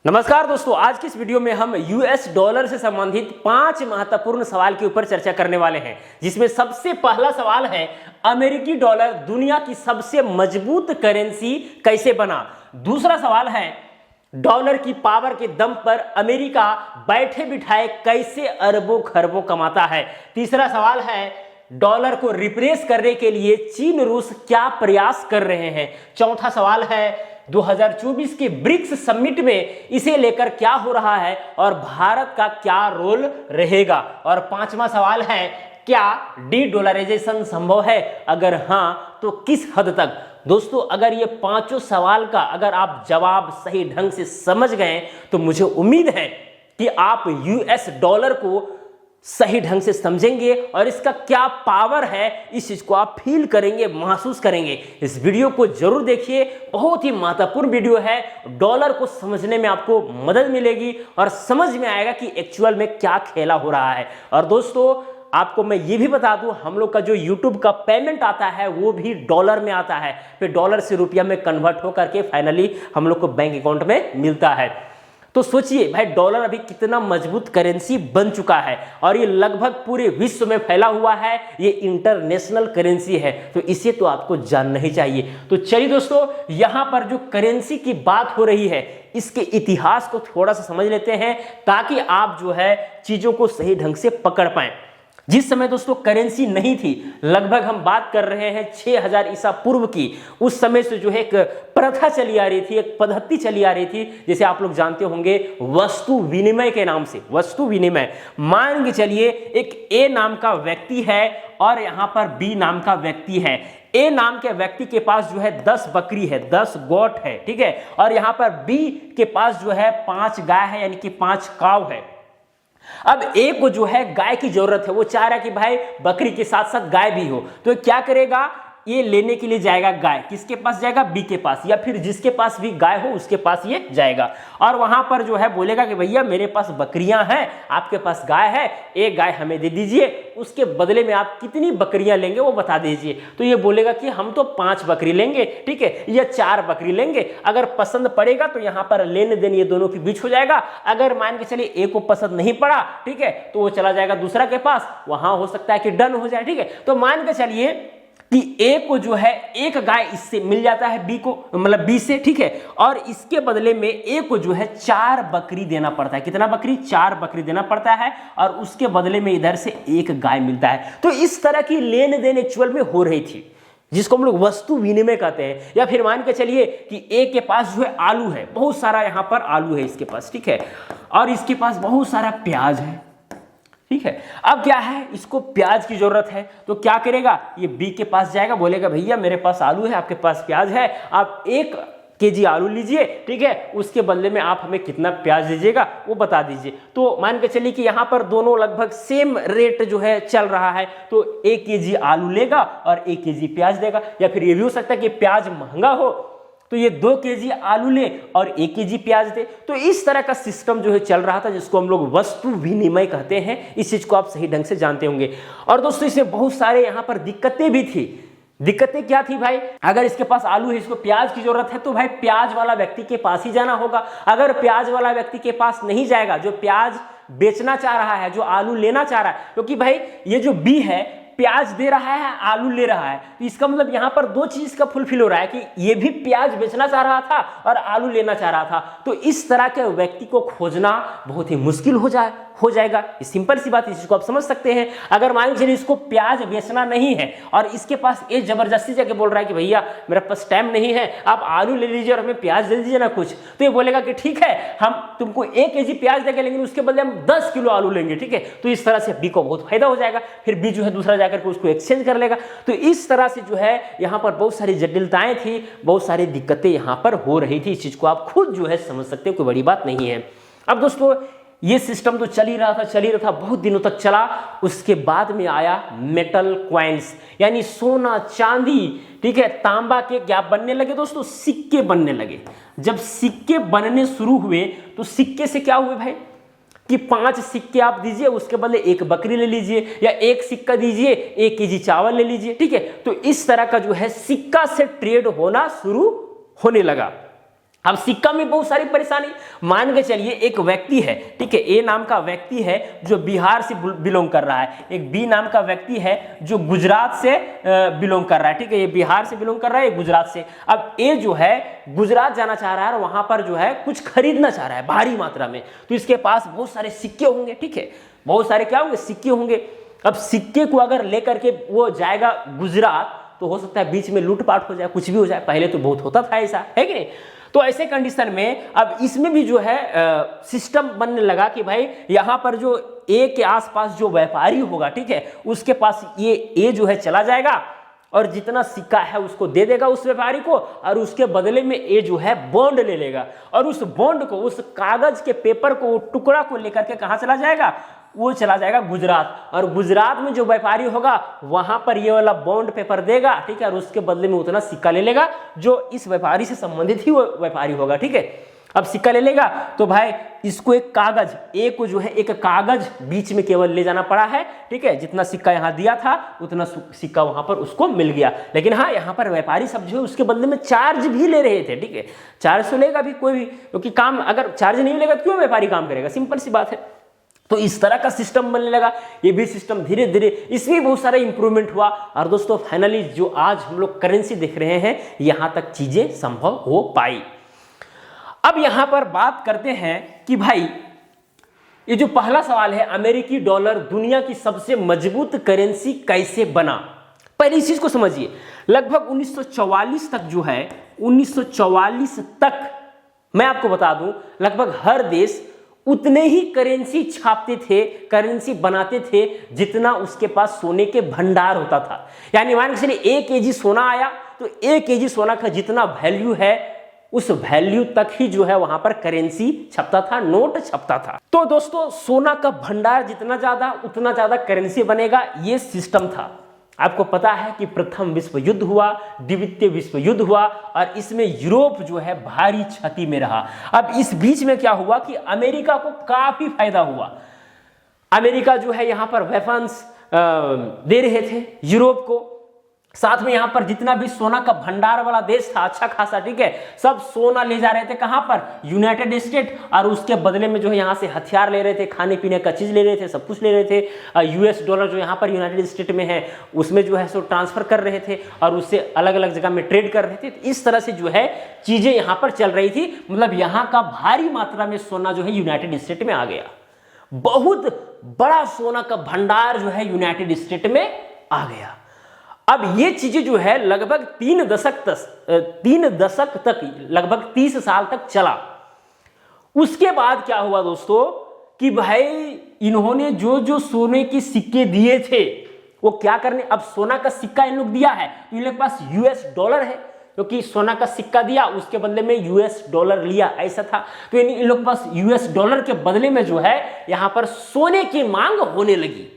नमस्कार दोस्तों, आज की इस वीडियो में हम यूएस डॉलर से संबंधित 5 महत्वपूर्ण सवाल के ऊपर चर्चा करने वाले हैं, जिसमें सबसे पहला सवाल है अमेरिकी डॉलर दुनिया की सबसे मजबूत करेंसी कैसे बना। दूसरा सवाल है डॉलर की पावर के दम पर अमेरिका बैठे बिठाए कैसे अरबों खरबों कमाता है। तीसरा सवाल है डॉलर को रिप्लेस करने के लिए चीन रूस क्या प्रयास कर रहे हैं। चौथा सवाल है 2024 के ब्रिक्स समिट में इसे लेकर क्या हो रहा है और भारत का क्या रोल रहेगा। और पांचवा सवाल है क्या डी डॉलराइजेशन संभव है, अगर हां तो किस हद तक। दोस्तों, अगर ये पांचों सवाल का अगर आप जवाब सही ढंग से समझ गए तो मुझे उम्मीद है कि आप यूएस डॉलर को सही ढंग से समझेंगे और इसका क्या पावर है इस चीज को आप फील करेंगे, महसूस करेंगे। इस वीडियो को जरूर देखिए, बहुत ही महत्वपूर्ण वीडियो है। डॉलर को समझने में आपको मदद मिलेगी और समझ में आएगा कि एक्चुअल में क्या खेला हो रहा है। और दोस्तों, आपको मैं ये भी बता दूं, हम लोग का जो YouTube का पेमेंट आता है वो भी डॉलर में आता है, फिर डॉलर से रुपया में कन्वर्ट होकर के फाइनली हम लोग को बैंक अकाउंट में मिलता है। तो सोचिए भाई, डॉलर अभी कितना मजबूत करेंसी बन चुका है और ये लगभग पूरे विश्व में फैला हुआ है। ये इंटरनेशनल करेंसी है, तो इसे तो आपको जानना ही चाहिए। तो चलिए दोस्तों, यहां पर जो करेंसी की बात हो रही है इसके इतिहास को थोड़ा सा समझ लेते हैं, ताकि आप जो है चीजों को सही ढंग से पकड़ पाएं। जिस समय दोस्तों करेंसी नहीं थी, लगभग हम बात कर रहे हैं 6000 ईसा पूर्व की, उस समय से जो है एक प्रथा चली आ रही थी, एक पद्धति चली आ रही थी, जैसे आप लोग जानते होंगे वस्तु विनिमय के नाम से। वस्तु विनिमय, मान के चलिए एक ए नाम का व्यक्ति है और यहां पर बी नाम का व्यक्ति है। ए नाम के व्यक्ति के पास जो है 10 बकरी है, 10 गोट है, ठीक है, और यहां पर बी के पास जो है 5 गाय है, यानी कि 5 काव है। अब ए को जो है गाय की जरूरत है, वो चाह रहा है कि भाई बकरी के साथ साथ गाय भी हो, तो क्या करेगा, ये लेने के लिए जाएगा गाय, किसके पास जाएगा, बी के पास, या फिर जिसके पास भी गाय हो उसके पास ये जाएगा और वहां पर जो है बोलेगा कि भैया मेरे पास बकरियां हैं, आपके पास गाय है, एक गाय हमें दे दीजिए, उसके बदले में आप कितनी बकरियां लेंगे वो बता दीजिए। तो ये बोलेगा कि हम तो 5 बकरी लेंगे, ठीक है, या 4 बकरी लेंगे। अगर पसंद पड़ेगा तो यहाँ पर लेने देने ये दोनों के बीच हो जाएगा। अगर मान के चलिए ए को पसंद नहीं पड़ा, ठीक है, तो वो चला जाएगा दूसरा के पास, वहां हो सकता है कि डन हो जाए, ठीक है। तो मान के चलिए कि ए को जो है एक गाय इससे मिल जाता है बी को, मतलब बी से, ठीक है, और इसके बदले में ए को जो है 4 बकरी देना पड़ता है। कितना बकरी, 4 बकरी देना पड़ता है और उसके बदले में इधर से एक गाय मिलता है। तो इस तरह की लेन देन एक्चुअल में हो रही थी, जिसको हम लोग वस्तु विनिमय कहते हैं। या फिर मान के चलिए कि ए के पास जो है आलू है, बहुत सारा यहाँ पर आलू है इसके पास, ठीक है, और इसके पास बहुत सारा प्याज है, ठीक है। अब क्या है, इसको प्याज की जरूरत है, तो क्या करेगा, ये बी के पास जाएगा, बोलेगा भैया मेरे पास आलू है, आपके पास प्याज है, आप 1 केजी आलू लीजिए, ठीक है, उसके बदले में आप हमें कितना प्याज दीजिएगा वो बता दीजिए। तो मान के चलिए कि यहाँ पर दोनों लगभग सेम रेट जो है चल रहा है, तो 1 केजी आलू लेगा और 1 केजी प्याज देगा। या फिर ये भी हो सकता है कि प्याज महंगा हो तो ये 2 केजी आलू ले और 1 केजी प्याज दे। तो इस तरह का सिस्टम जो है चल रहा था, जिसको हम लोग वस्तु विनिमय कहते हैं। इस चीज को आप सही ढंग से जानते होंगे। और दोस्तों, इसमें बहुत सारे यहाँ पर दिक्कतें भी थी। दिक्कतें क्या थी भाई, अगर इसके पास आलू है, इसको प्याज की जरूरत है, तो भाई प्याज वाला व्यक्ति के पास ही जाना होगा। अगर प्याज वाला व्यक्ति के पास नहीं जाएगा, जो प्याज बेचना चाह रहा है, जो आलू लेना चाह रहा है, क्योंकि भाई ये जो बी है प्याज दे रहा है, आलू ले रहा है, तो इसका मतलब यहाँ पर 2 चीज का फुलफिल हो रहा है कि ये भी प्याज बेचना चाह रहा था और आलू लेना चाह रहा था। तो इस तरह के व्यक्ति को खोजना बहुत ही मुश्किल हो जाएगा। सिंपल सी बात, इस चीज को आप समझ सकते हैं। अगर मान लीजिए इसको प्याज बेचना नहीं है और इसके पास ये जबरदस्ती जाके बोल रहा है कि भैया मेरे पास टाइम नहीं है, आप आलू ले लीजिए और हमें प्याज दे दीजिए ना कुछ, तो ये बोलेगा कि ठीक है, हम तुमको 1 केजी प्याज देके लेंगे, उसके बदले हम 10 किलो आलू लेंगे, ठीक है। तो इस तरह से बी को बहुत फायदा हो जाएगा, फिर बी जो है दूसरा जाकर के उसको एक्सचेंज कर लेगा। तो इस तरह से जो है यहाँ पर बहुत सारी जटिलताएं थी, बहुत सारी दिक्कतें यहाँ पर हो रही थी। इस चीज को आप खुद जो है समझ सकते हो, कोई बड़ी बात नहीं है। अब दोस्तों, ये सिस्टम तो चल ही रहा था, बहुत दिनों तक चला। उसके बाद में आया मेटल क्वाइंस, यानी सोना चांदी, ठीक है, तांबा के क्या बनने लगे दोस्तों, सिक्के बनने लगे। जब सिक्के बनने शुरू हुए तो सिक्के से क्या हुए भाई कि 5 सिक्के आप दीजिए, उसके बदले 1 बकरी ले लीजिए, या 1 सिक्का दीजिए 1 केजी चावल ले लीजिए, ठीक है। तो इस तरह का जो है सिक्का से ट्रेड होना शुरू होने लगा। अब सिक्का में बहुत सारी परेशानी, मान के चलिए एक व्यक्ति है, ठीक है, ए नाम का व्यक्ति है जो बिहार से बिलोंग कर रहा है, एक बी नाम का व्यक्ति है जो गुजरात से बिलोंग कर रहा है, ठीक है, ये बिहार से बिलोंग कर रहा है, ये गुजरात से। अब ए जो है गुजरात जाना चाह रहा है और वहां पर जो है कुछ खरीदना चाह रहा है भारी मात्रा में, तो इसके पास बहुत सारे सिक्के होंगे, ठीक है, बहुत सारे क्या होंगे, सिक्के होंगे। अब सिक्के को अगर लेकर के वो जाएगा गुजरात तो हो सकता है बीच में लूटपाट हो जाए, कुछ भी हो जाए, पहले तो बहुत होता था ऐसा, है कि नहीं। तो ऐसे कंडीशन में अब इसमें भी जो है सिस्टम बनने लगा कि भाई यहाँ पर जो ए के आसपास जो व्यापारी होगा, ठीक है, उसके पास ये ए जो है चला जाएगा और जितना सिक्का है उसको दे देगा उस व्यापारी को, और उसके बदले में ए जो है बॉन्ड ले लेगा, और उस बॉन्ड को, उस कागज के पेपर को, टुकड़ा को लेकर के कहाँ चला जाएगा, वो चला जाएगा गुजरात, और गुजरात में जो व्यापारी होगा वहां पर ये वाला बॉन्ड पेपर देगा, ठीक है, और उसके बदले में उतना सिक्का ले लेगा जो इस व्यापारी से संबंधित ही वो व्यापारी होगा, ठीक है। अब सिक्का ले लेगा तो भाई इसको एक कागज, ए को जो है एक कागज बीच में केवल ले जाना पड़ा है, ठीक है, जितना सिक्का यहाँ दिया था उतना सिक्का वहां पर उसको मिल गया। लेकिन हाँ, यहाँ पर व्यापारी सब जो है उसके बदले में चार्ज भी ले रहे थे, ठीक है, चार्ज तो लेगा भी कोई भी, क्योंकि काम अगर चार्ज नहीं लेगा तो क्यों व्यापारी काम करेगा, सिंपल सी बात है। तो इस तरह का सिस्टम बनने लगा, ये भी सिस्टम धीरे धीरे, इसमें बहुत सारा इंप्रूवमेंट हुआ, और दोस्तों फाइनली जो आज हम लोग करेंसी देख रहे हैं यहां तक चीजें संभव हो पाई। अब यहां पर बात करते हैं कि भाई ये जो पहला सवाल है, अमेरिकी डॉलर दुनिया की सबसे मजबूत करेंसी कैसे बना। पहले इस चीज को समझिए, लगभग 1944 तक जो है, 1944 तक मैं आपको बता दूं लगभग हर देश उतने ही करेंसी छापते थे, करेंसी बनाते थे जितना उसके पास सोने के भंडार होता था। यानी मान के चलिए 1 केजी सोना आया तो 1 केजी सोना का जितना वैल्यू है उस वैल्यू तक ही जो है वहां पर करेंसी छपता था, नोट छपता था। तो दोस्तों सोना का भंडार जितना ज्यादा उतना ज्यादा करेंसी बनेगा, ये सिस्टम था। आपको पता है कि प्रथम विश्व युद्ध हुआ, द्वितीय विश्व युद्ध हुआ, और इसमें यूरोप जो है भारी क्षति में रहा। अब इस बीच में क्या हुआ कि अमेरिका को काफी फायदा हुआ। अमेरिका जो है यहां पर वेपन्स दे रहे थे यूरोप को, साथ में यहां पर जितना भी सोना का भंडार वाला देश था अच्छा खासा, ठीक है, सब सोना ले जा रहे थे कहां पर, यूनाइटेड स्टेट, और उसके बदले में जो है यहां से हथियार ले रहे थे, खाने पीने का चीज ले रहे थे, सब कुछ ले रहे थे। यूएस डॉलर जो यहां पर यूनाइटेड स्टेट में है उसमें जो है सो ट्रांसफर कर रहे थे और उससे अलग अलग जगह में ट्रेड कर रहे थे। तो इस तरह से जो है चीजें यहां पर चल रही थी, मतलब यहां का भारी मात्रा में सोना जो है यूनाइटेड स्टेट में आ गया, बहुत बड़ा सोना का भंडार जो है यूनाइटेड स्टेट में आ गया। अब ये चीजें जो है लगभग 3 दशक तक, लगभग 30 साल तक चला। उसके बाद क्या हुआ दोस्तों कि भाई इन्होंने जो जो सोने के सिक्के दिए थे वो क्या करने, अब सोना का सिक्का इन लोग दिया है तो इन लोग के पास यूएस डॉलर है, क्योंकि सोना का सिक्का दिया उसके बदले में यूएस डॉलर लिया, ऐसा था। तो इन लोग के पास यूएस डॉलर के बदले में जो है यहां पर सोने की मांग होने लगी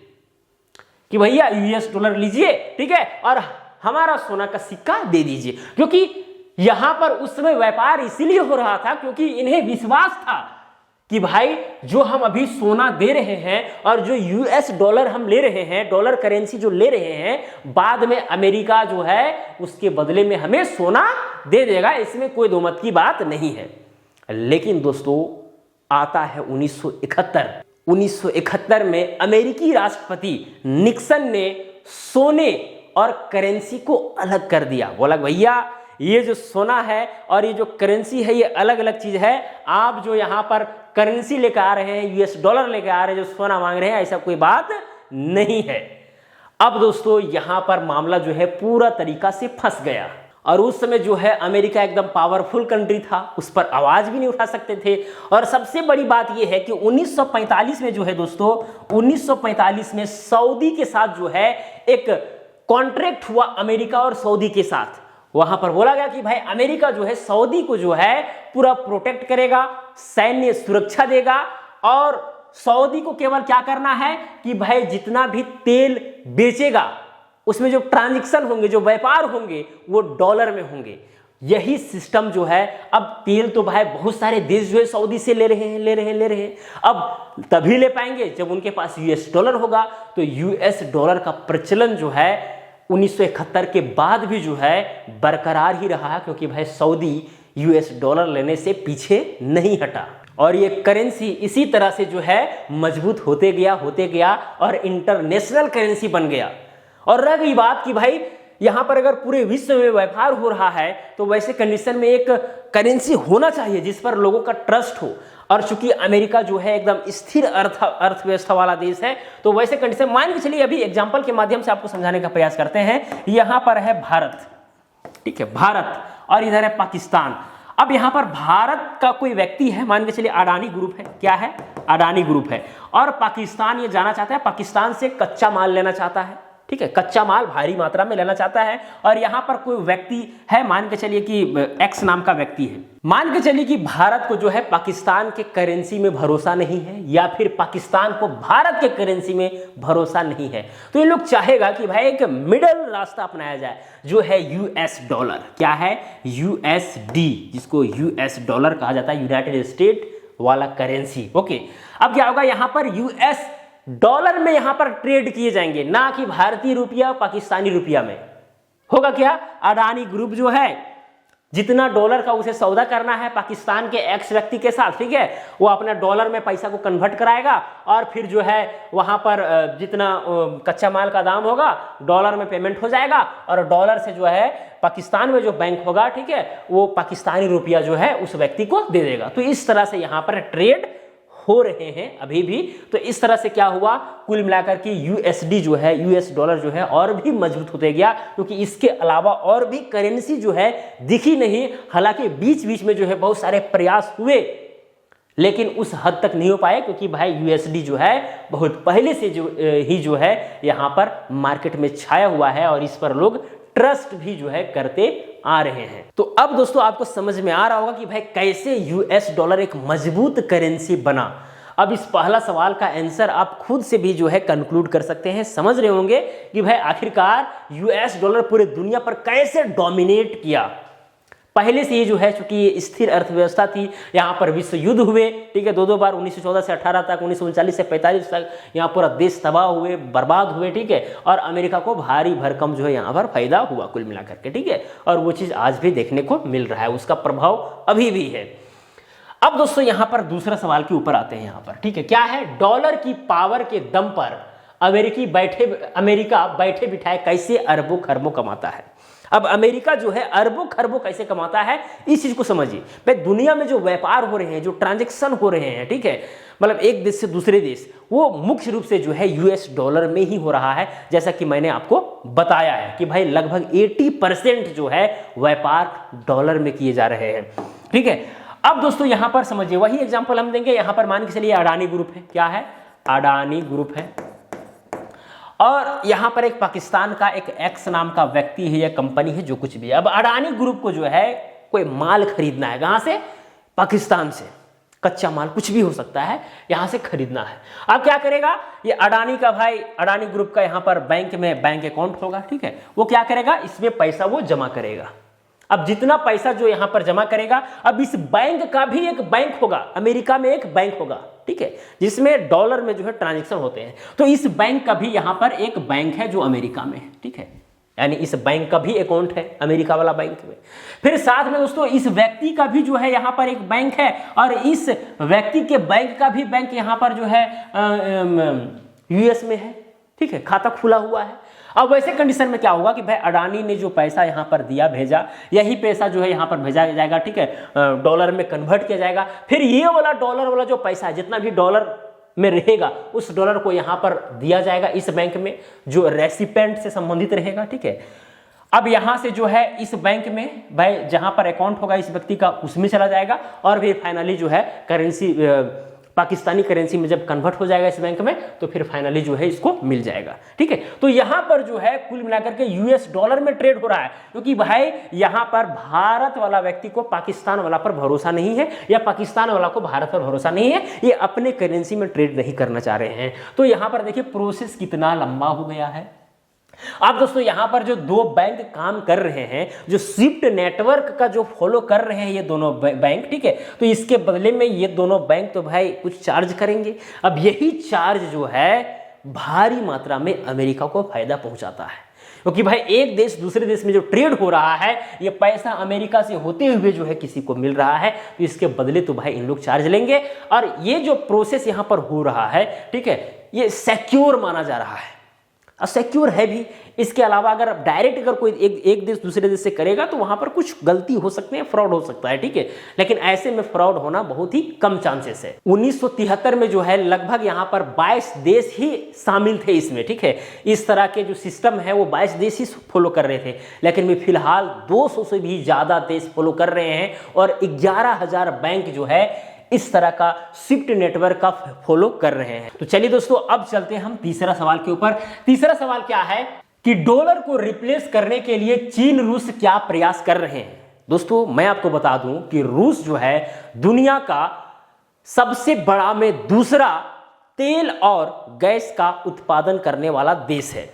कि भैया यूएस डॉलर लीजिए, ठीक है, और हमारा सोना का सिक्का दे दीजिए। क्योंकि यहां पर उस समय व्यापार इसीलिए हो रहा था क्योंकि इन्हें विश्वास था कि भाई जो हम अभी सोना दे रहे हैं और जो यूएस डॉलर हम ले रहे हैं, डॉलर करेंसी जो ले रहे हैं, बाद में अमेरिका जो है उसके बदले में हमें सोना दे देगा, इसमें कोई दो मत की बात नहीं है। लेकिन दोस्तों आता है 1971 में अमेरिकी राष्ट्रपति निक्सन ने सोने और करेंसी को अलग कर दिया। बोला भैया ये जो सोना है और ये जो करेंसी है ये अलग अलग चीज है, आप जो यहां पर करेंसी लेकर आ रहे हैं, यूएस डॉलर लेकर आ रहे हैं, जो सोना मांग रहे हैं, ऐसा कोई बात नहीं है। अब दोस्तों यहां पर मामला जो है पूरा तरीका से फंस गया, और उस समय जो है अमेरिका एकदम पावरफुल कंट्री था, उस पर आवाज भी नहीं उठा सकते थे। और सबसे बड़ी बात यह है कि 1945 में जो है दोस्तों, 1945 में सऊदी के साथ जो है एक कॉन्ट्रैक्ट हुआ अमेरिका और सऊदी के साथ। वहां पर बोला गया कि भाई अमेरिका जो है सऊदी को जो है पूरा प्रोटेक्ट करेगा, सैन्य सुरक्षा देगा, और सऊदी को केवल क्या करना है कि भाई जितना भी तेल बेचेगा उसमें जो ट्रांजैक्शन होंगे, जो व्यापार होंगे, वो डॉलर में होंगे। यही सिस्टम जो है, अब तेल तो भाई बहुत सारे देश जो है सऊदी से ले रहे हैं। अब तभी ले पाएंगे जब उनके पास यूएस डॉलर होगा। तो यूएस डॉलर का प्रचलन जो है 1971 के बाद भी जो है बरकरार ही रहा, क्योंकि भाई सऊदी यूएस डॉलर लेने से पीछे नहीं हटा और ये करेंसी इसी तरह से जो है मजबूत होते गया और इंटरनेशनल करेंसी बन गया। और रह गई बात कि भाई यहां पर अगर पूरे विश्व में व्यापार हो रहा है तो वैसे कंडीशन में एक करेंसी होना चाहिए जिस पर लोगों का ट्रस्ट हो। और चूंकि अमेरिका जो है एकदम स्थिर अर्थव्यवस्था वाला देश है तो वैसे कंडीशन मान के चलिए, अभी एग्जांपल के माध्यम से आपको समझाने का प्रयास करते हैं। यहां पर है भारत, ठीक है, भारत, और इधर है पाकिस्तान। अब यहां पर भारत का कोई व्यक्ति है, मान के चलिए अडानी ग्रुप है, क्या है, अडानी ग्रुप है, और पाकिस्तान ये जाना चाहता है, पाकिस्तान से कच्चा माल लेना चाहता है, ठीक है, कच्चा माल भारी मात्रा में लेना चाहता है। और यहां पर कोई व्यक्ति है, मान के चलिए कि एक्स नाम का व्यक्ति है, मान के चलिए कि भारत को जो है पाकिस्तान के करेंसी में भरोसा नहीं है या फिर पाकिस्तान को भारत के करेंसी में भरोसा नहीं है, तो ये लोग चाहेगा कि भाई एक मिडल रास्ता अपनाया जाए जो है यूएस डॉलर। क्या है, यूएसडी, जिसको यूएस डॉलर कहा जाता है, यूनाइटेड स्टेट वाला करेंसी। ओके, अब क्या होगा, यहां पर यूएस डॉलर में यहां पर ट्रेड किए जाएंगे, ना कि भारतीय रुपया पाकिस्तानी रुपया में। होगा क्या, अडानी ग्रुप जो है जितना डॉलर का उसे सौदा करना है पाकिस्तान के एक्स व्यक्ति के साथ, ठीक है, वो अपना डॉलर में पैसा को कन्वर्ट कराएगा और फिर जो है वहां पर जितना कच्चा माल का दाम होगा डॉलर में पेमेंट हो जाएगा और डॉलर से जो है पाकिस्तान में जो बैंक होगा, ठीक है, वो पाकिस्तानी रुपया जो है उस व्यक्ति को दे देगा। तो इस तरह से यहां पर ट्रेड हो रहे हैं अभी भी। तो इस तरह से क्या हुआ, कुल मिलाकर के यूएसडी जो है, यूएस डॉलर जो है और भी मजबूत होते गया, क्योंकि इसके अलावा और भी करेंसी जो है दिखी नहीं। हालांकि बीच बीच में जो है बहुत सारे प्रयास हुए लेकिन उस हद तक नहीं हो पाए, क्योंकि भाई यूएसडी जो है बहुत पहले से जो है यहाँ पर मार्केट में छाया हुआ है और इस पर लोग ट्रस्ट भी जो है करते आ रहे हैं। तो अब दोस्तों आपको समझ में आ रहा होगा कि भाई कैसे यूएस डॉलर एक मजबूत करेंसी बना। अब इस पहला सवाल का आंसर आप खुद से भी जो है कंक्लूड कर सकते हैं, समझ रहे होंगे कि भाई आखिरकार यूएस डॉलर पूरे दुनिया पर कैसे डोमिनेट किया। पहले से ही जो है चूंकि ये स्थिर अर्थव्यवस्था थी, यहाँ पर विश्व युद्ध हुए, ठीक है, दो बार 1914 से 18 तक, 1939 से 45 तक यहाँ पूरा देश तबाह हुए, बर्बाद हुए, ठीक है, और अमेरिका को भारी भरकम जो है यहाँ पर फायदा हुआ कुल मिलाकर के, ठीक है, और वो चीज़ आज भी देखने को मिल रहा है, उसका प्रभाव अभी भी है। अब दोस्तों यहाँ पर दूसरा सवाल के ऊपर आते हैं यहाँ पर, ठीक है, क्या है, डॉलर की पावर के दम पर अमेरिका बैठे बिठाए कैसे अरबों खरबों कमाता है। अब अमेरिका जो है अरबों खरबों कैसे कमाता है, इस चीज को समझिए। भाई दुनिया में जो व्यापार हो रहे हैं, जो ट्रांजैक्शन हो रहे हैं, ठीक है, मतलब एक देश से दूसरे देश, वो मुख्य रूप से जो है यूएस डॉलर में ही हो रहा है। जैसा कि मैंने आपको बताया है कि भाई लगभग 80% जो है व्यापार डॉलर में किए जा रहे हैं, ठीक है। अब दोस्तों यहां पर समझिए, वही एग्जांपल हम देंगे। यहां पर मान के चलिए अडानी ग्रुप है, क्या है, अडानी ग्रुप है, और यहां पर एक पाकिस्तान का एक एक्स नाम का व्यक्ति है या कंपनी है, जो कुछ भी है। अब अडानी ग्रुप को जो है कोई माल खरीदना है, कहां से, पाकिस्तान से, कच्चा माल कुछ भी हो सकता है, यहां से खरीदना है। अब क्या करेगा, ये अडानी का भाई, अडानी ग्रुप का यहां पर बैंक में बैंक अकाउंट होगा, ठीक है, वो क्या करेगा, इसमें पैसा वो जमा करेगा। अब जितना पैसा जो यहां पर जमा करेगा, अब इस बैंक का भी एक बैंक होगा, अमेरिका में एक बैंक होगा, ठीक है, जिसमें डॉलर में जो है ट्रांजैक्शन होते हैं। तो इस बैंक का भी यहां पर एक बैंक है जो अमेरिका में है, ठीक है, यानी इस बैंक का भी अकाउंट है अमेरिका वाला बैंक में। फिर साथ में दोस्तों इस व्यक्ति का भी जो है यहां पर एक बैंक है, और इस व्यक्ति के बैंक का भी बैंक यहां पर जो है यूएस में है, ठीक है, खाता खुला हुआ है। अब वैसे कंडीशन में क्या होगा कि भाई अडानी ने जो पैसा यहाँ पर दिया, भेजा, यही पैसा जो है यहाँ पर भेजा जाएगा, ठीक है, डॉलर में कन्वर्ट किया जाएगा। फिर ये वाला डॉलर वाला जो पैसा है, जितना भी डॉलर में रहेगा, उस डॉलर को यहाँ पर दिया जाएगा इस बैंक में, जो रेसिपेंट से संबंधित रहेगा, ठीक है। अब यहाँ से जो है इस बैंक में भाई जहाँ पर अकाउंट होगा इस व्यक्ति का, उसमें चला जाएगा, और फिर फाइनली जो है करेंसी पाकिस्तानी करेंसी में जब कन्वर्ट हो जाएगा इस बैंक में, तो फिर फाइनली जो है इसको मिल जाएगा, ठीक है। तो यहां पर जो है कुल मिलाकर के यूएस डॉलर में ट्रेड हो रहा है, क्योंकि भाई यहां पर भारत वाला व्यक्ति को पाकिस्तान वाला पर भरोसा नहीं है, या पाकिस्तान वाला को भारत पर भरोसा नहीं है, ये अपने करेंसी में ट्रेड नहीं करना चाह रहे हैं। तो यहां पर देखिए प्रोसेस कितना लंबा हो गया है। अब दोस्तों यहां पर जो दो बैंक काम कर रहे हैं, जो स्विफ्ट नेटवर्क का जो फॉलो कर रहे हैं ये दोनों बैंक, ठीक है, तो इसके बदले में ये दोनों बैंक तो भाई कुछ चार्ज करेंगे। अब यही चार्ज जो है भारी मात्रा में अमेरिका को फायदा पहुंचाता है, क्योंकि भाई एक देश दूसरे देश में जो ट्रेड हो रहा है ये पैसा अमेरिका से होते हुए जो है किसी को मिल रहा है, तो इसके बदले तो भाई इन लोग चार्ज लेंगे। और ये जो प्रोसेस यहाँ पर हो रहा है, ठीक है, ये सिक्योर माना जा रहा है, और सिक्योर है भी। इसके अलावा अगर डायरेक्ट अगर कोई एक देश दूसरे देश से करेगा तो वहां पर कुछ गलती हो सकती है, फ्रॉड हो सकता है, ठीक है, लेकिन ऐसे में फ्रॉड होना बहुत ही कम चांसेस है। 1973 में जो है लगभग यहां पर 22 देश ही शामिल थे इसमें, ठीक है। इस तरह के जो सिस्टम है वो 22 देश ही फॉलो कर रहे थे, लेकिन में फिलहाल 200 से भी ज्यादा देश फॉलो कर रहे हैं और 11,000 बैंक जो है इस तरह का स्विफ्ट नेटवर्क का फॉलो कर रहे हैं। तो चलिए दोस्तों, अब चलते हैं हम तीसरा सवाल के ऊपर। तीसरा सवाल क्या है कि डॉलर को रिप्लेस करने के लिए चीन रूस क्या प्रयास कर रहे हैं। दोस्तों मैं आपको बता दूं कि रूस जो है दुनिया का सबसे बड़ा में दूसरा तेल और गैस का उत्पादन करने वाला देश है।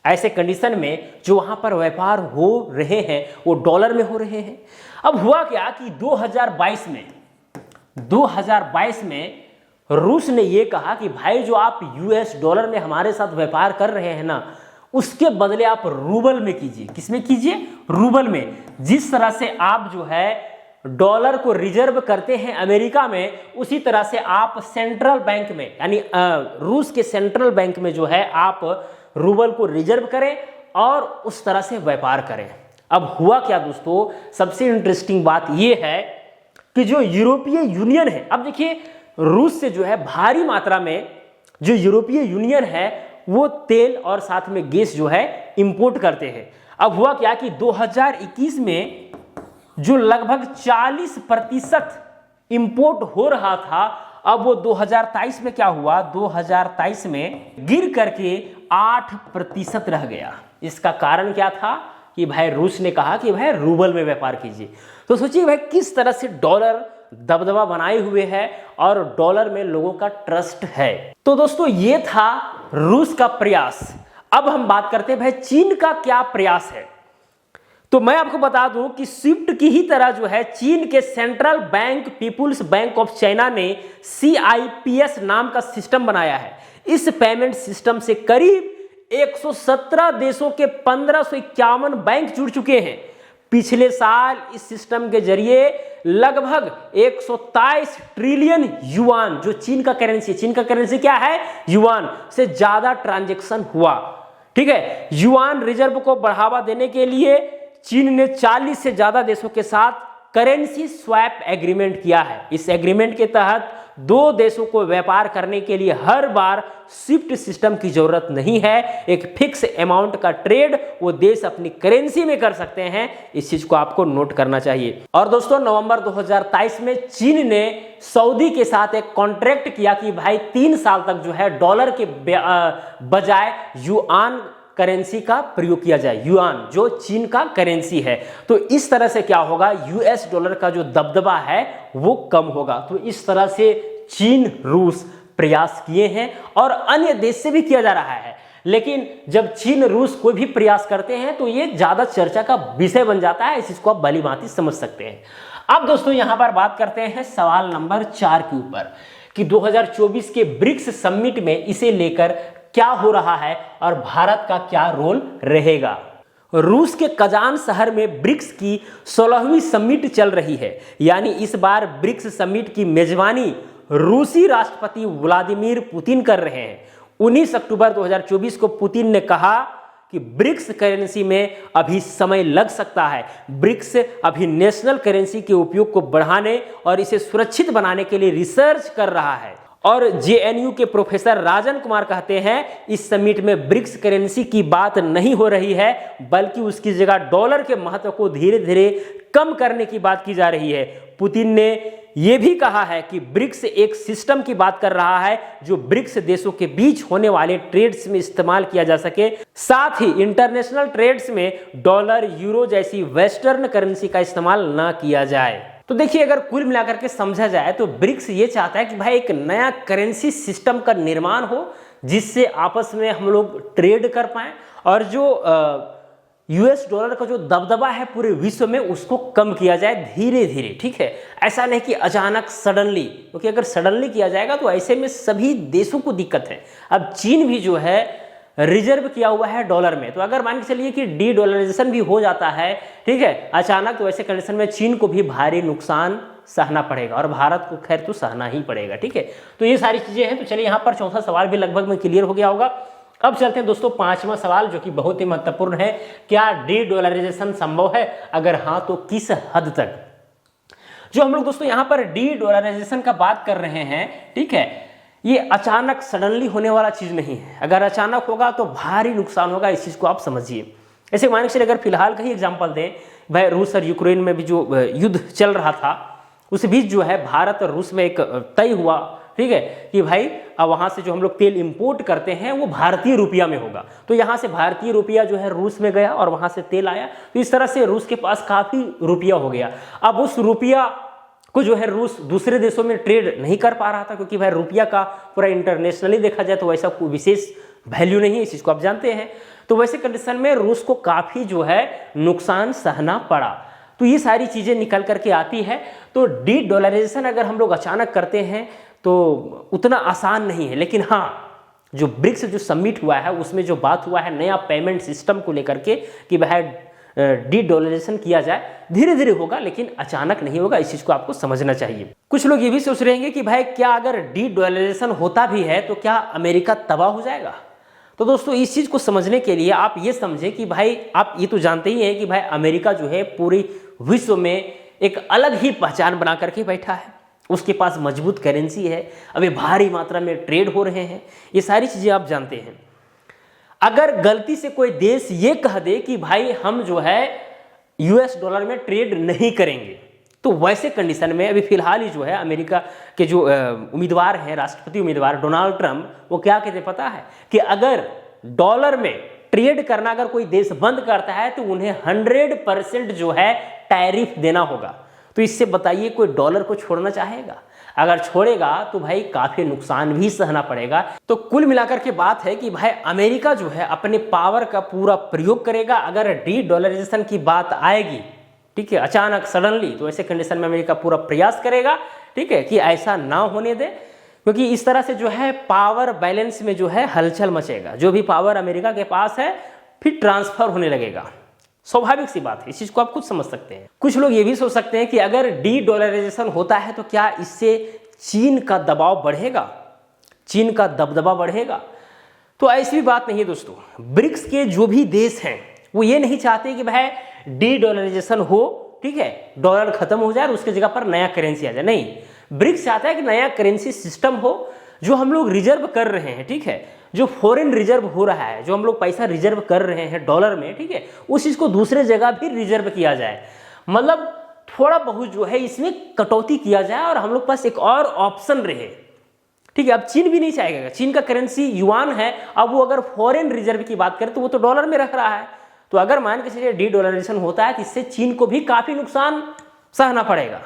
ऐसे कंडीशन में जो वहां पर व्यापार हो रहे हैं वो डॉलर में हो रहे हैं। अब हुआ क्या कि 2022 में रूस ने यह कहा कि भाई जो आप यूएस डॉलर में हमारे साथ व्यापार कर रहे हैं ना, उसके बदले आप रूबल में कीजिए। किसमें कीजिए? रूबल में। जिस तरह से आप जो है डॉलर को रिजर्व करते हैं अमेरिका में, उसी तरह से आप सेंट्रल बैंक में यानी रूस के सेंट्रल बैंक में जो है आप रूबल को रिजर्व करें और उस तरह से व्यापार करें। अब हुआ क्या दोस्तों, सबसे इंटरेस्टिंग बात यह है कि जो यूरोपीय यूनियन है, अब देखिए रूस से जो है भारी मात्रा में जो यूरोपीय यूनियन है वो तेल और साथ में गैस जो है इंपोर्ट करते हैं। अब हुआ क्या कि 2021 में जो लगभग 40% इंपोर्ट हो रहा था, अब वो 2023 में क्या हुआ, 2023 में गिर करके 8% रह गया। इसका कारण क्या था कि भाई रूस ने कहा कि भाई रूबल में व्यापार कीजिए। तो सोचिए भाई किस तरह से डॉलर दबदबा बनाए हुए है और डॉलर में लोगों का ट्रस्ट है। तो दोस्तों ये था रूस का प्रयास। अब हम बात करते हैं भाई चीन का क्या प्रयास है। तो मैं आपको बता दूं कि स्विफ्ट की ही तरह जो है चीन के central bank People's Bank of China ने CIPS नाम का सिस्टम बनाया है। इस पेमेंट सिस्टम से करीब 117 देशों के 1551 बैंक जुड़ चुके हैं। पिछले साल इस सिस्टम के जरिए लगभग 123 ट्रिलियन युआन, जो चीन का करेंसी क्या है, युआन, से ज्यादा ट्रांजैक्शन हुआ। ठीक है, युआन रिजर्व को बढ़ावा देने के लिए चीन ने 40 से ज्यादा देशों के साथ करेंसी स्वैप एग्रीमेंट किया है। इस एग्रीमेंट के तहत दो देशों को व्यापार करने के लिए हर बार स्विफ्ट सिस्टम की जरूरत नहीं है। एक फिक्स अमाउंट का ट्रेड वो देश अपनी करेंसी में कर सकते हैं। इस चीज को आपको नोट करना चाहिए। और दोस्तों नवंबर 2023 में चीन ने सऊदी के साथ एक कॉन्ट्रैक्ट किया कि भाई 3 साल तक जो है डॉलर के बजाय युआन करेंसी का प्रयोग किया जाए, युआन जो चीन का करेंसी है। तो इस तरह से क्या होगा, यूएस डॉलर का जो दबदबा है वो कम होगा। तो इस तरह से चीन रूस प्रयास किए हैं और अन्य देश से भी किया जा रहा है। लेकिन जब चीन रूस कोई भी प्रयास करते हैं तो ये ज्यादा चर्चा का विषय बन जाता है। इस चीज को आप भली भांति समझ सकते हैं। अब दोस्तों यहां पर बात करते हैं सवाल नंबर 4 के ऊपर कि 2024 के ब्रिक्स समिट में इसे लेकर क्या हो रहा है और भारत का क्या रोल रहेगा। रूस के कजान शहर में ब्रिक्स की 16वीं समिट चल रही है। यानी इस बार ब्रिक्स समिट की मेजबानी रूसी राष्ट्रपति व्लादिमीर पुतिन कर रहे हैं। 19 अक्टूबर 2024 को पुतिन ने कहा कि ब्रिक्स करेंसी में अभी समय लग सकता है। ब्रिक्स अभी नेशनल करेंसी के उपयोग को बढ़ाने और इसे सुरक्षित बनाने के लिए रिसर्च कर रहा है। और JNU के प्रोफेसर राजन कुमार कहते हैं इस समिट में ब्रिक्स करेंसी की बात नहीं हो रही है, बल्कि उसकी जगह डॉलर के महत्व को धीरे धीरे कम करने की बात की जा रही है। पुतिन ने यह भी कहा है कि ब्रिक्स एक सिस्टम की बात कर रहा है जो ब्रिक्स देशों के बीच होने वाले ट्रेड्स में इस्तेमाल किया जा सके। साथ ही इंटरनेशनल ट्रेड्स में डॉलर, यूरो जैसी वेस्टर्न करेंसी का इस्तेमाल न किया जाए। तो देखिए अगर कुल मिलाकर के समझा जाए तो ब्रिक्स ये चाहता है कि भाई एक नया करेंसी सिस्टम का निर्माण हो जिससे आपस में हम लोग ट्रेड कर पाएं और जो यूएस डॉलर का जो दबदबा है पूरे विश्व में उसको कम किया जाए धीरे धीरे। ठीक है, ऐसा नहीं कि अचानक सडनली, क्योंकि अगर सडनली किया जाएगा तो ऐसे में सभी देशों को दिक्कत है। अब चीन भी जो है रिजर्व किया हुआ है डॉलर में। तो अगर मान के चलिए कि डी डॉलराइजेशन भी हो जाता है, ठीक है, अचानक, तो ऐसे कंडीशन में चीन को भी भारी नुकसान सहना पड़ेगा और भारत को खैर तो सहना ही पड़ेगा, ठीक है। तो ये सारी चीजें हैं। तो चलिए यहाँ पर चौथा सवाल भी लगभग में क्लियर हो गया होगा। अब चलते हैं दोस्तों पांचवा सवाल, जो कि बहुत ही महत्वपूर्ण है। क्या डी डॉलराइजेशन संभव है? अगर हाँ तो किस हद तक? जो हम लोग दोस्तों यहाँ पर डी डॉलराइजेशन का बात कर रहे हैं, ठीक है, ये अचानक सडनली होने वाला चीज नहीं है। अगर अचानक होगा तो भारी नुकसान होगा, इस चीज को आप समझिए। ऐसे मान के चलिए अगर फिलहाल का ही एग्जांपल दें, भाई रूस और यूक्रेन में भी जो युद्ध चल रहा था, उस बीच जो है भारत और रूस में एक तय हुआ, ठीक है, कि भाई अब वहां से जो हम लोग तेल इंपोर्ट करते हैं वो भारतीय रुपया में होगा। तो यहाँ से भारतीय रुपया जो है रूस में गया और वहां से तेल आया। तो इस तरह से रूस के पास काफी रुपया हो गया। अब उस रुपया को जो है रूस दूसरे देशों में ट्रेड नहीं कर पा रहा था, क्योंकि भाई रुपया का पूरा इंटरनेशनली देखा जाए तो वैसा कोई विशेष वैल्यू नहीं है, इस चीज को आप जानते हैं। तो वैसे कंडीशन में रूस को काफी जो है नुकसान सहना पड़ा। तो ये सारी चीजें निकल करके आती है। तो डी डॉलराइजेशन अगर हम लोग अचानक करते हैं तो उतना आसान नहीं है। लेकिन हाँ, जो ब्रिक्स जो समिट हुआ है उसमें जो बात हुआ है नया पेमेंट सिस्टम को लेकर के कि भाई डी डॉलराइजेशन किया जाए, धीरे धीरे होगा लेकिन अचानक नहीं होगा, इस चीज को आपको समझना चाहिए। कुछ लोग ये भी सोच रहे हैं कि भाई क्या अगर डी डॉलराइजेशन होता भी है तो क्या अमेरिका तबाह हो जाएगा? तो दोस्तों इस चीज को समझने के लिए आप ये समझें कि भाई आप ये तो जानते ही हैं कि भाई अमेरिका जो है पूरी विश्व में एक अलग ही पहचान बना करके बैठा है। उसके पास मजबूत करेंसी है, अभी भारी मात्रा में ट्रेड हो रहे हैं, ये सारी चीजें आप जानते हैं। अगर गलती से कोई देश ये कह दे कि भाई हम जो है यूएस डॉलर में ट्रेड नहीं करेंगे, तो वैसे कंडीशन में अभी फिलहाल ही जो है अमेरिका के जो उम्मीदवार हैं, राष्ट्रपति उम्मीदवार डोनाल्ड ट्रंप, वो क्या कहते पता है कि अगर डॉलर में ट्रेड करना अगर कोई देश बंद करता है तो उन्हें 100% जो है टैरिफ देना होगा। तो इससे बताइए कोई डॉलर को छोड़ना चाहेगा? अगर छोड़ेगा तो भाई काफी नुकसान भी सहना पड़ेगा। तो कुल मिलाकर के बात है कि भाई अमेरिका जो है अपने पावर का पूरा प्रयोग करेगा। अगर डी डॉलराइजेशन की बात आएगी, ठीक है, अचानक सडनली, तो ऐसे कंडीशन में अमेरिका पूरा प्रयास करेगा, ठीक है, कि ऐसा ना होने दे, क्योंकि इस तरह से जो है पावर बैलेंस में जो है हलचल मचेगा। जो भी पावर अमेरिका के पास है फिर ट्रांसफर होने लगेगा। स्वाभाविक सी बात है, इस चीज को आप खुद समझ सकते हैं। कुछ लोग ये भी सोच सकते हैं कि अगर डी डॉलराइजेशन होता है तो क्या इससे चीन का दबाव बढ़ेगा, चीन का दबदबा बढ़ेगा? तो ऐसी भी बात नहीं है दोस्तों। ब्रिक्स के जो भी देश हैं वो ये नहीं चाहते कि भाई डी डॉलराइजेशन हो, ठीक है, डॉलर खत्म हो जाए और उसके जगह पर नया करेंसी आ जाए। नहीं, ब्रिक्स चाहता है कि नया करेंसी सिस्टम हो। जो हम लोग रिजर्व कर रहे हैं, ठीक है, जो फॉरेन रिजर्व हो रहा है, जो हम लोग पैसा रिजर्व कर रहे हैं डॉलर में, ठीक है, उस चीज को दूसरे जगह भी रिजर्व किया जाए। मतलब थोड़ा बहुत जो है इसमें कटौती किया जाए और हम लोग पास एक और ऑप्शन रहे, ठीक है। अब चीन भी नहीं चाहेगा, चीन का करेंसी युआन है, अब वो अगर फॉरेन रिजर्व की बात करें तो वो तो डॉलर में रख रहा है। तो अगर मान के चलिए डी डॉलराइजेशन होता है तो इससे चीन को भी काफी नुकसान सहना पड़ेगा,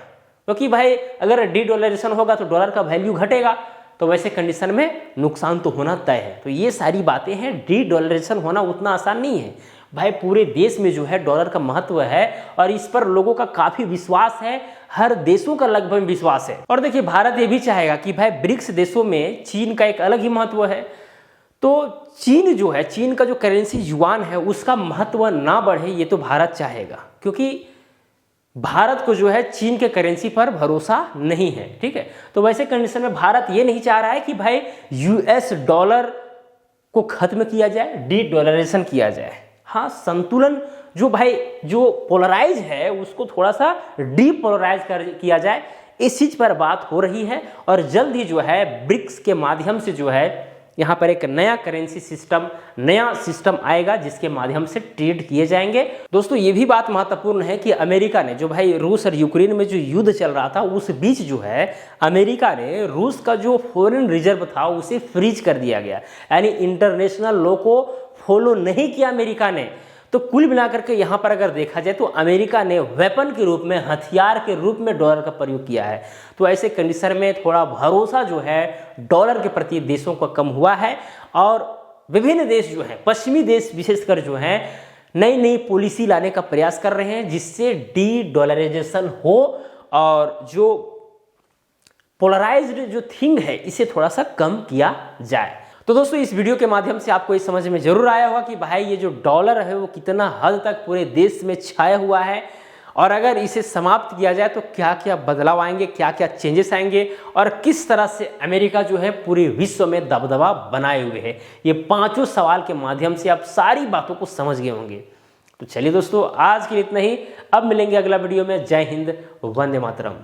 क्योंकि भाई अगर डी डॉलराइजेशन होगा तो डॉलर का वैल्यू घटेगा। तो वैसे कंडीशन में नुकसान तो होना तय है। तो ये सारी बातें हैं, डी डॉलराइजेशन होना उतना आसान नहीं है भाई। पूरे देश में जो है डॉलर का महत्व है और इस पर लोगों का काफी विश्वास है, हर देशों का लगभग विश्वास है। और देखिए भारत ये भी चाहेगा कि भाई ब्रिक्स देशों में चीन का एक अलग ही महत्व है। तो चीन जो है, चीन का जो करेंसी युआन है उसका महत्व ना बढ़े, ये तो भारत चाहेगा, क्योंकि भारत को जो है चीन के करेंसी पर भरोसा नहीं है, ठीक है। तो वैसे कंडीशन में भारत ये नहीं चाह रहा है कि भाई यूएस डॉलर को खत्म किया जाए, डी डॉलराइजेशन किया जाए। हाँ, संतुलन जो भाई जो पोलराइज है उसको थोड़ा सा डीपोलराइज किया जाए, इस चीज पर बात हो रही है। और जल्द ही जो है ब्रिक्स के माध्यम से जो है यहाँ पर एक नया करेंसी सिस्टम, नया सिस्टम आएगा जिसके माध्यम से ट्रेड किए जाएंगे। दोस्तों ये भी बात महत्वपूर्ण है कि अमेरिका ने जो भाई रूस और यूक्रेन में जो युद्ध चल रहा था उस बीच जो है अमेरिका ने रूस का जो फॉरेन रिजर्व था उसे फ्रीज कर दिया गया, यानी इंटरनेशनल लॉ को फॉलो नहीं किया अमेरिका ने। तो कुल मिलाकर के यहाँ पर अगर देखा जाए तो अमेरिका ने वेपन के रूप में, हथियार के रूप में डॉलर का प्रयोग किया है। तो ऐसे कंडीशन में थोड़ा भरोसा जो है डॉलर के प्रति देशों का कम हुआ है और विभिन्न देश जो हैं, पश्चिमी देश विशेषकर जो हैं, नई नई पॉलिसी लाने का प्रयास कर रहे हैं जिससे डी डॉलराइजेशन हो और जो पोलराइज्ड जो थिंग है इसे थोड़ा सा कम किया जाए। तो दोस्तों इस वीडियो के माध्यम से आपको ये समझ में जरूर आया होगा कि भाई ये जो डॉलर है वो कितना हद तक पूरे देश में छाया हुआ है, और अगर इसे समाप्त किया जाए तो क्या क्या बदलाव आएंगे, क्या क्या चेंजेस आएंगे, और किस तरह से अमेरिका जो है पूरे विश्व में दबदबा बनाए हुए है। ये पांचों सवाल के माध्यम से आप सारी बातों को समझ गए होंगे। तो चलिए दोस्तों, आज के लिए इतना ही। अब मिलेंगे अगला वीडियो में। जय हिंद, वंदे मातरम।